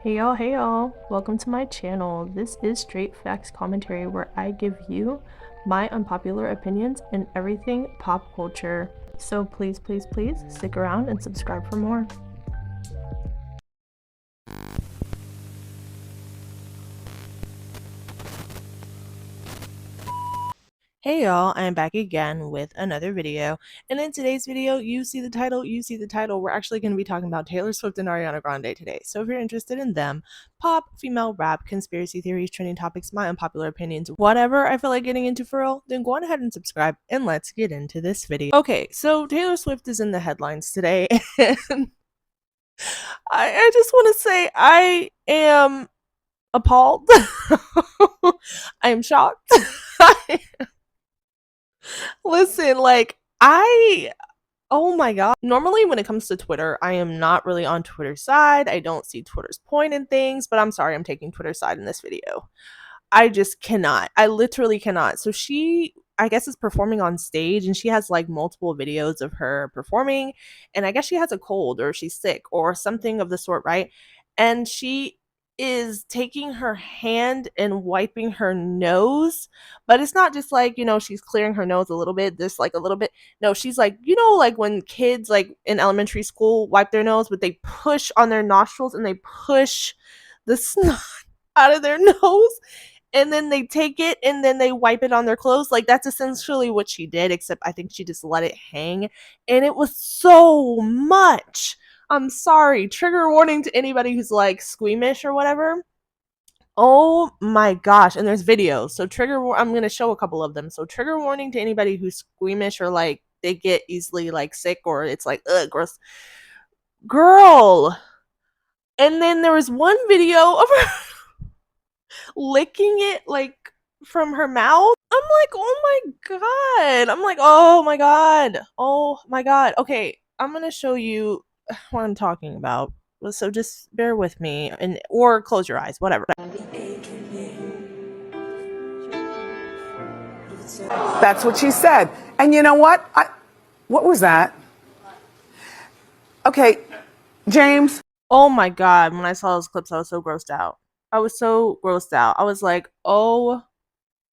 Hey y'all, welcome to my channel. This is Straight Facts Commentary where I give you my unpopular opinions in everything pop culture. So please stick around and subscribe for more. Hey y'all, I am back again with another video, and in today's video, you see the title, we're actually going to be talking about Taylor Swift and Ariana Grande today. So if you're interested in them, pop, female rap, conspiracy theories, trending topics, my unpopular opinions, whatever I feel like getting into for real, then go on ahead and subscribe, and let's get into this video. Okay, so Taylor Swift is in the headlines today, and I just want to say I am appalled. I am shocked. Listen, oh my god. Normally, when it comes to Twitter, I am not really on Twitter's side. I don't see Twitter's point in things, but I'm sorry, I'm taking Twitter's side in this video. I just cannot. I literally cannot. So I guess, is performing on stage, and she has like multiple videos of her performing, and I guess she has a cold or she's sick or something of the sort, right? And she is taking her hand and wiping her nose, but it's not just like, she's clearing her nose a little bit, just like a little bit. No, she's like, like when kids like in elementary school wipe their nose, but they push on their nostrils and they push the snot out of their nose, and then they take it and then they wipe it on their clothes. Like, that's essentially what she did, except I think she just let it hang, and it was so much. I'm sorry, trigger warning to anybody who's like squeamish or whatever. Oh my gosh, and there's videos, so I'm gonna show a couple of them. So trigger warning to anybody who's squeamish or like they get easily like sick or it's like, ugh, gross. Girl. And then there was one video of her licking it like from her mouth. I'm like, oh my god. I'm like, oh my god. Oh my god. Okay, I'm gonna show you what I'm talking about. So just bear with me or close your eyes, whatever. That's what she said. And you know what? What was that? Okay, James. Oh my god, when I saw those clips, I was so grossed out. I was like, oh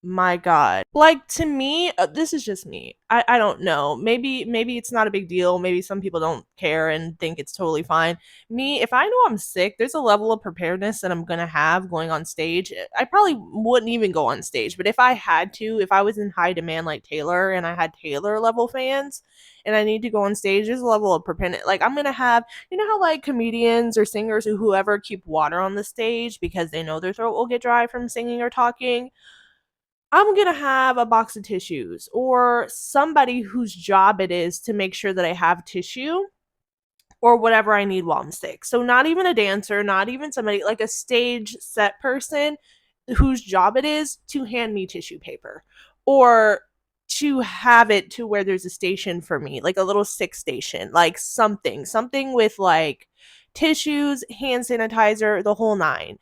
my god. Like, to me, this is just me. I don't know. Maybe it's not a big deal. Maybe some people don't care and think it's totally fine. Me, if I know I'm sick, there's a level of preparedness that I'm gonna have going on stage. I probably wouldn't even go on stage, but if I had to, if I was in high demand like Taylor and I had Taylor level fans and I need to go on stage, there's a level of preparedness. Like, I'm gonna have, how like comedians or singers or whoever keep water on the stage because they know their throat will get dry from singing or talking. I'm going to have a box of tissues or somebody whose job it is to make sure that I have tissue or whatever I need while I'm sick. So not even a dancer, not even somebody like a stage set person whose job it is to hand me tissue paper or to have it to where there's a station for me, like a little sick station, like something with like tissues, hand sanitizer, the whole nine.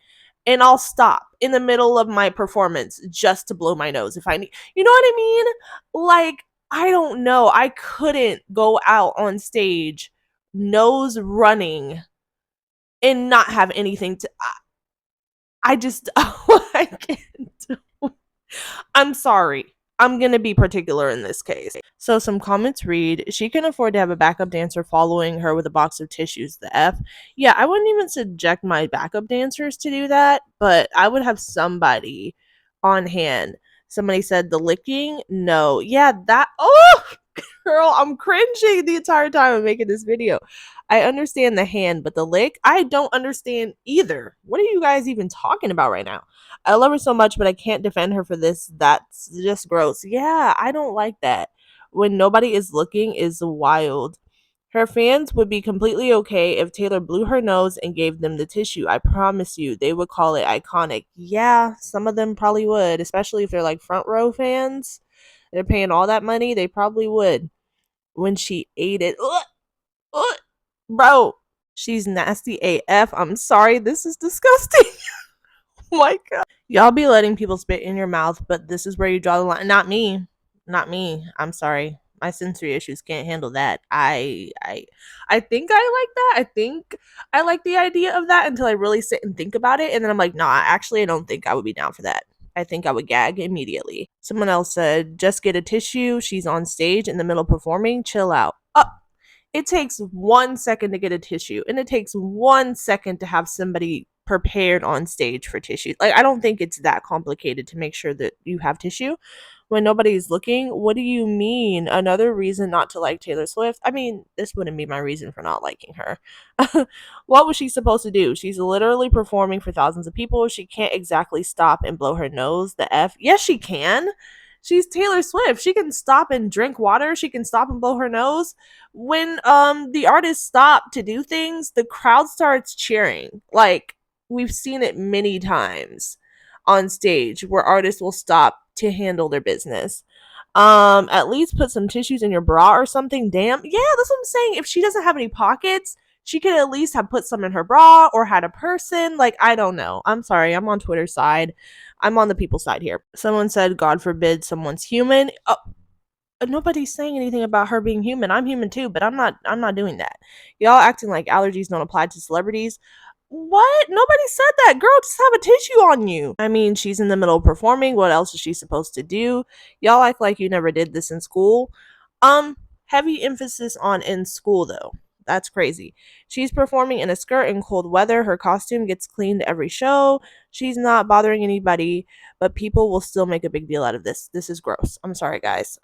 And I'll stop in the middle of my performance just to blow my nose if I need. You know what I mean? Like, I don't know. I couldn't go out on stage nose running and not have anything to. I just, I can't. I'm sorry. I'm going to be particular in this case. So some comments read, she can afford to have a backup dancer following her with a box of tissues. The F. Yeah, I wouldn't even subject my backup dancers to do that, but I would have somebody on hand. Somebody said the licking. No. Yeah, that. Oh, girl, I'm cringing the entire time I'm making this video. I understand the hand, but the lick, I don't understand either. What are you guys even talking about right now? I love her so much, but I can't defend her for this. That's just gross. Yeah, I don't like that. When nobody is looking is wild. Her fans would be completely okay if Taylor blew her nose and gave them the tissue. I promise you, they would call it iconic. Yeah, some of them probably would, especially if they're like front row fans. They're paying all that money, they probably would. When she ate it, bro, she's nasty AF. I'm sorry, this is disgusting. Oh my god. Y'all be letting people spit in your mouth, but this is where you draw the line. Not me. I'm sorry. My sensory issues can't handle that. I think I like that. I think I like the idea of that until I really sit and think about it, and then I'm like, nah, actually, I don't think I would be down for that. I think I would gag immediately. Someone else said, just get a tissue. She's on stage in the middle of performing. Chill out. It takes 1 second to get a tissue, and it takes 1 second to have somebody prepared on stage for tissue. Like, I don't think it's that complicated to make sure that you have tissue when nobody's looking. What do you mean? Another reason not to like Taylor Swift? I mean, this wouldn't be my reason for not liking her. What was she supposed to do? She's literally performing for thousands of people. She can't exactly stop and blow her nose. The F? Yes, she can. She's Taylor Swift. She can stop and drink water. She can stop and blow her nose. When the artists stop to do things, the crowd starts cheering. Like, we've seen it many times on stage where artists will stop to handle their business. At least put some tissues in your bra or something. Damn. Yeah, that's what I'm saying. If she doesn't have any pockets, she could at least have put some in her bra or had a person. Like, I don't know. I'm sorry. I'm on Twitter's side. I'm on the people's side here. Someone said, God forbid someone's human. Oh, nobody's saying anything about her being human. I'm human too, but I'm not doing that. Y'all acting like allergies don't apply to celebrities. What? Nobody said that. Girl, just have a tissue on you. I mean, she's in the middle of performing. What else is she supposed to do? Y'all act like you never did this in school. Heavy emphasis on in school though. That's crazy. She's performing in a skirt in cold weather. Her costume gets cleaned every show. She's not bothering anybody, but people will still make a big deal out of this. This is gross. I'm sorry, guys.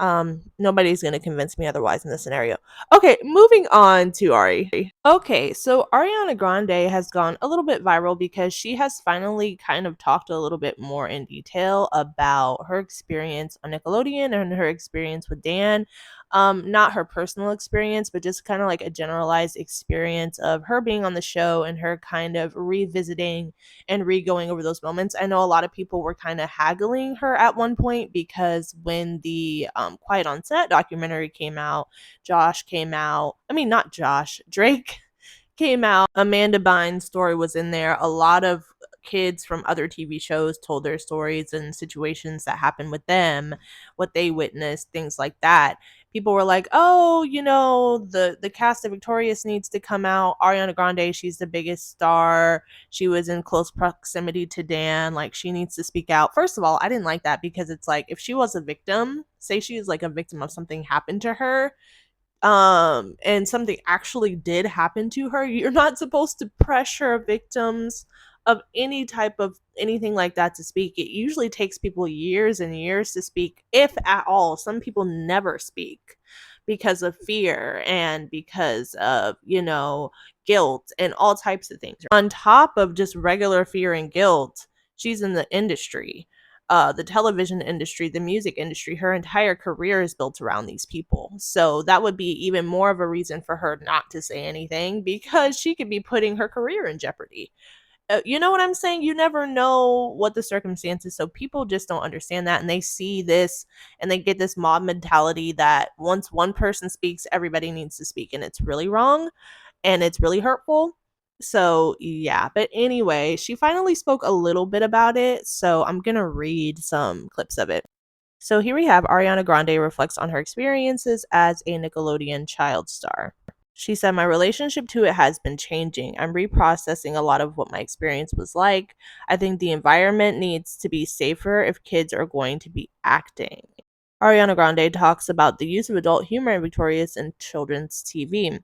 Nobody's gonna convince me otherwise in this scenario. Okay, moving on to Ari. Okay, so Ariana Grande has gone a little bit viral because she has finally kind of talked a little bit more in detail about her experience on Nickelodeon and her experience with Dan. Not her personal experience, but just kind of like a generalized experience of her being on the show and her kind of revisiting and re-going over those moments. I know a lot of people were kind of haggling her at one point because when the Quiet on Set documentary came out, Josh came out. I mean, not Josh, Drake came out. Amanda Bynes' story was in there. A lot of kids from other TV shows told their stories and situations that happened with them, what they witnessed, things like that. People were like, "Oh, the cast of Victorious needs to come out. Ariana Grande, she's the biggest star. She was in close proximity to Dan. Like, she needs to speak out." First of all, I didn't like that because it's like if she was a victim, say she is like a victim of something happened to her, and something actually did happen to her, you're not supposed to pressure victims of any type of anything like that to speak. It usually takes people years and years to speak, if at all. Some people never speak because of fear and because of, guilt and all types of things. On top of just regular fear and guilt, she's in the industry, the television industry, the music industry. Her entire career is built around these people. So that would be even more of a reason for her not to say anything because she could be putting her career in jeopardy. You know what I'm saying? You never know what the circumstances. So people just don't understand that. And they see this and they get this mob mentality that once one person speaks, everybody needs to speak. And it's really wrong and it's really hurtful. So, yeah. But anyway, she finally spoke a little bit about it. So I'm going to read some clips of it. So here we have Ariana Grande reflects on her experiences as a Nickelodeon child star. She said, "My relationship to it has been changing. I'm reprocessing a lot of what my experience was like. I think the environment needs to be safer if kids are going to be acting." Ariana Grande talks about the use of adult humor in Victorious and children's TV.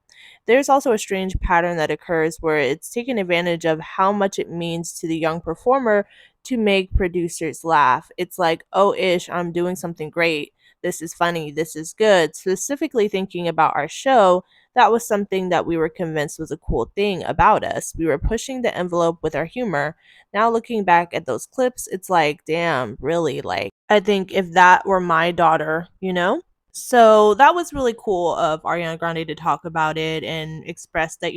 There's also a strange pattern that occurs where it's taken advantage of how much it means to the young performer to make producers laugh. It's like, oh, ish, I'm doing something great. This is funny. This is good. Specifically thinking about our show, that was something that we were convinced was a cool thing about us. We were pushing the envelope with our humor. Now looking back at those clips, it's like, damn, really? Like, I think if that were my daughter, you know? So that was really cool of Ariana Grande to talk about it and express that,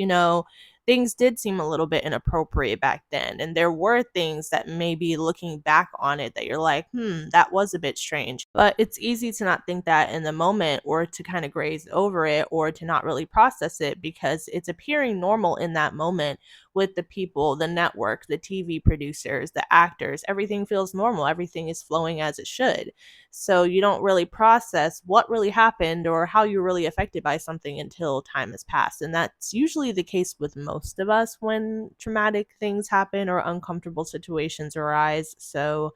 things did seem a little bit inappropriate back then. And there were things that maybe looking back on it that you're like, that was a bit strange. But it's easy to not think that in the moment or to kind of graze over it or to not really process it because it's appearing normal in that moment with the people, the network, the TV producers, the actors. Everything feels normal. Everything is flowing as it should. So you don't really process what really happened or how you're really affected by something until time has passed. And that's usually the case with most of us when traumatic things happen or uncomfortable situations arise. So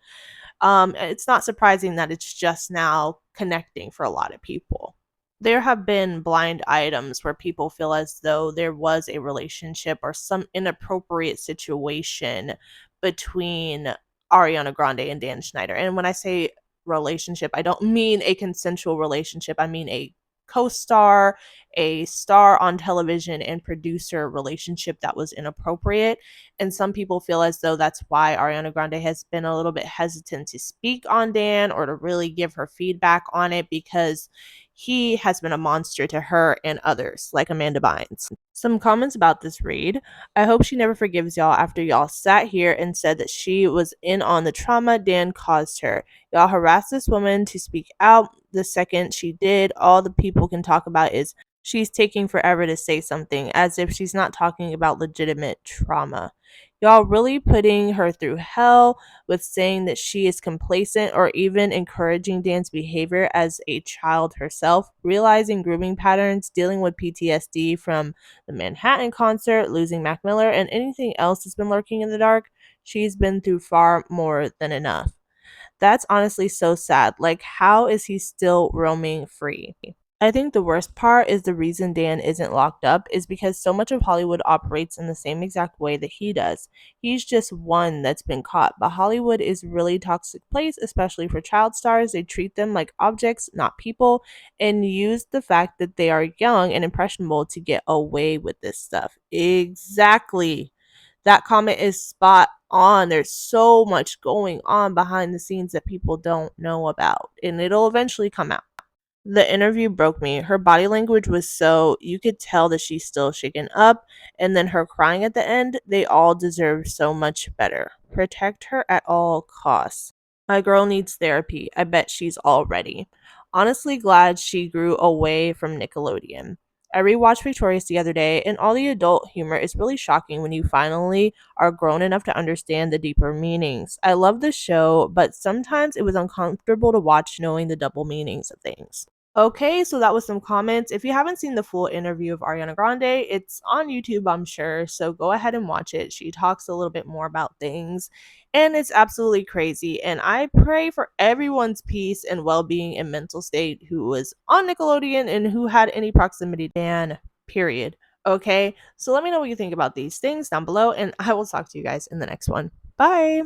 it's not surprising that it's just now connecting for a lot of people. There have been blind items where people feel as though there was a relationship or some inappropriate situation between Ariana Grande and Dan Schneider. And when I say relationship, I don't mean a consensual relationship. I mean a co-star, a star on television and producer relationship that was inappropriate. And some people feel as though that's why Ariana Grande has been a little bit hesitant to speak on Dan or to really give her feedback on it because he has been a monster to her and others, like Amanda Bynes. Some comments about this read. I hope she never forgives y'all after y'all sat here and said that she was in on the trauma Dan caused her. Y'all harassed this woman to speak out. The second she did, all the people can talk about is she's taking forever to say something, as if she's not talking about legitimate trauma. Y'all really putting her through hell with saying that she is complacent or even encouraging Dan's behavior as a child herself, realizing grooming patterns, dealing with PTSD from the Manhattan concert, losing Mac Miller, and anything else that's been lurking in the dark. She's been through far more than enough. That's honestly so sad. Like, how is he still roaming free? I think the worst part is the reason Dan isn't locked up is because so much of Hollywood operates in the same exact way that he does. He's just one that's been caught, but Hollywood is a really toxic place, especially for child stars. They treat them like objects, not people, and use the fact that they are young and impressionable to get away with this stuff. Exactly. That comment is spot on. There's so much going on behind the scenes that people don't know about, and it'll eventually come out. The interview broke me. Her body language was so you could tell that she's still shaken up, and then her crying at the end, they all deserve so much better. Protect her at all costs. My girl needs therapy. I bet she's all ready. Honestly glad she grew away from Nickelodeon. I rewatched Victorious the other day, and all the adult humor is really shocking when you finally are grown enough to understand the deeper meanings. I love the show, but sometimes it was uncomfortable to watch knowing the double meanings of things. Okay, so that was some comments. If you haven't seen the full interview of Ariana Grande, it's on YouTube, I'm sure. So go ahead and watch it. She talks a little bit more about things, and it's absolutely crazy. And I pray for everyone's peace and well being and mental state who was on Nickelodeon and who had any proximity to Dan, period. Okay, so let me know what you think about these things down below, and I will talk to you guys in the next one. Bye.